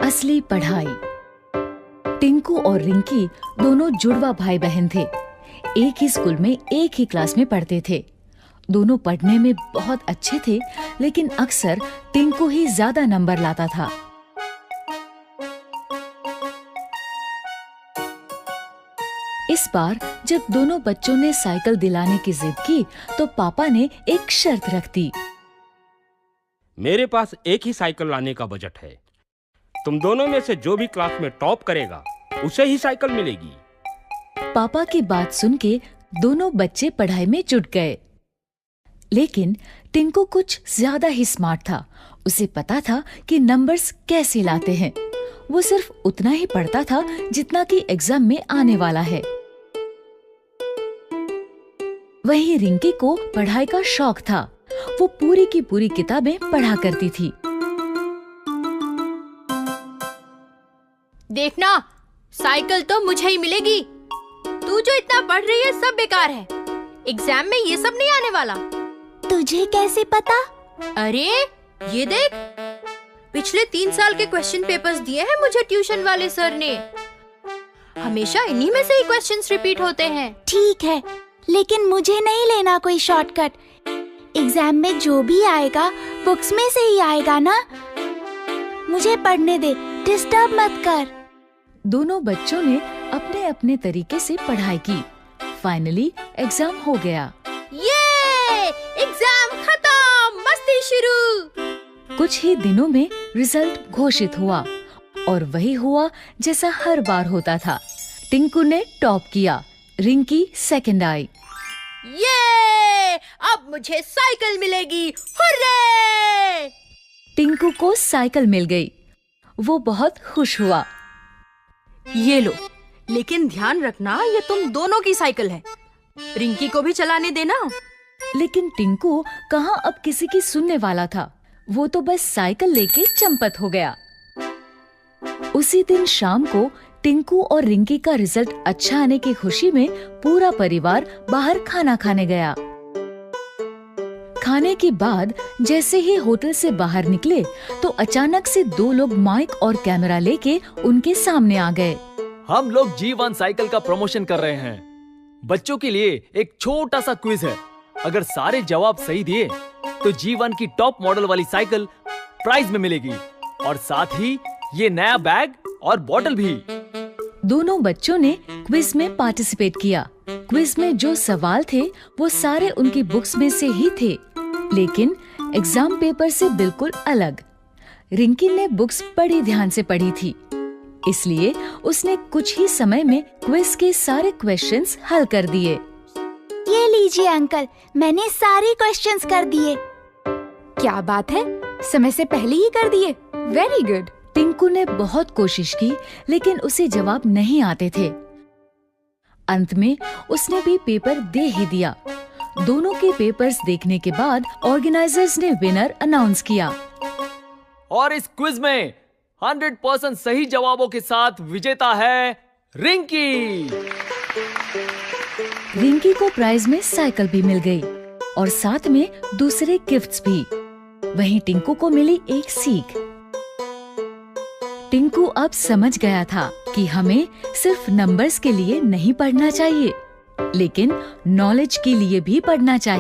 असली पढ़ाई। टिंकू और रिंकी दोनों जुड़वा भाई बहन थे। एक ही स्कूल में एक ही क्लास में पढ़ते थे। दोनों पढ़ने में बहुत अच्छे थे, लेकिन अक्सर टिंकू ही ज्यादा नंबर लाता था। इस बार जब दोनों बच्चों ने साइकिल दिलाने की जिद की, तो पापा ने एक शर्त रख दी। मेरे पास एक ही साइकिल लाने का बजट है। तुम दोनों में से जो भी क्लास में टॉप करेगा उसे ही साइकिल मिलेगी। पापा की बात सुन के दोनों बच्चे पढ़ाई में जुट गए। लेकिन टिंकू कुछ ज्यादा ही स्मार्ट था। उसे पता था कि नंबर्स कैसे लाते हैं। वो सिर्फ उतना ही पढ़ता था जितना कि एग्जाम में आने वाला है। वहीं रिंकी को पढ़ाई का शौक था। वो पूरी की पूरी किताबें पढ़ा करती थी। देखना, साइकिल तो मुझे ही मिलेगी। तू जो इतना पढ़ रही है सब बेकार है। एग्जाम में ये सब नहीं आने वाला। तुझे कैसे पता? अरे ये देख, पिछले 3 साल के क्वेश्चन पेपर्स दिए हैं मुझे ट्यूशन वाले सर ने। हमेशा इन्हीं में से ही क्वेश्चंस रिपीट होते हैं। ठीक है, लेकिन मुझे नहीं लेना कोई शॉर्टकट। एग्जाम में जो भी आएगा बुक्स में से ही आएगा ना। मुझे पढ़ने दे, डिस्टर्ब मत कर। दोनों बच्चों ने अपने अपने तरीके से पढ़ाई की। फाइनली एग्जाम हो गया। ये एग्जाम खत्म, मस्ती शुरू। कुछ ही दिनों में रिजल्ट घोषित हुआ और वही हुआ जैसा हर बार होता था। टिंकू ने टॉप किया, रिंकी सेकंड आई। ये अब मुझे साइकिल मिलेगी, हुर्रे! टिंकू को साइकिल मिल गई। वो बहुत खुश हुआ। ये लो, लेकिन ध्यान रखना ये तुम दोनों की साइकिल है। रिंकी को भी चलाने देना। लेकिन टिंकू कहाँ अब किसी की सुनने वाला था। वो तो बस साइकिल लेके चंपत हो गया। उसी दिन शाम को टिंकू और रिंकी का रिजल्ट अच्छा आने की खुशी में पूरा परिवार बाहर खाना खाने गया। खाने के बाद जैसे ही होटल से बाहर निकले तो अचानक से 2 लोग माइक और कैमरा लेके उनके सामने आ गए। हम लोग G1 साइकिल का प्रमोशन कर रहे हैं। बच्चों के लिए एक छोटा सा क्विज है। अगर सारे जवाब सही दिए तो G1 की टॉप मॉडल वाली साइकिल प्राइज में मिलेगी और साथ ही ये नया बैग और बॉटल भी। दोनों बच्चों ने क्विज में पार्टिसिपेट किया। क्विज में जो सवाल थे वो सारे उनकी बुक्स में से ही थे, लेकिन एग्जाम पेपर से बिल्कुल अलग। रिंकी ने बुक्स बड़ी ध्यान से पढ़ी थी, इसलिए उसने कुछ ही समय में क्विज के सारे क्वेश्चंस हल कर दिए। ये लीजिए अंकल, मैंने सारे क्वेश्चंस कर दिए। क्या बात है, समय से पहले ही कर दिए। Very good. टिंकू ने बहुत कोशिश की, लेकिन उसे जवाब नहीं आते थे। अंत में उसने भी पेपर दे ही दिया। दोनों के पेपर्स देखने के बाद ऑर्गेनाइजर्स ने विनर अनाउंस किया। और इस क्विज में 100% सही जवाबों के साथ विजेता है रिंकी। रिंकी को प्राइज में साइकिल भी मिल गई और साथ में दूसरे गिफ्ट्स भी। वहीं टिंकू को मिली एक सीख। टिंकू अब समझ गया था कि हमें सिर्फ नंबर्स के लिए नहीं पढ़ना चाहिए, लेकिन नॉलेज के लिए भी पढ़ना चाहिए।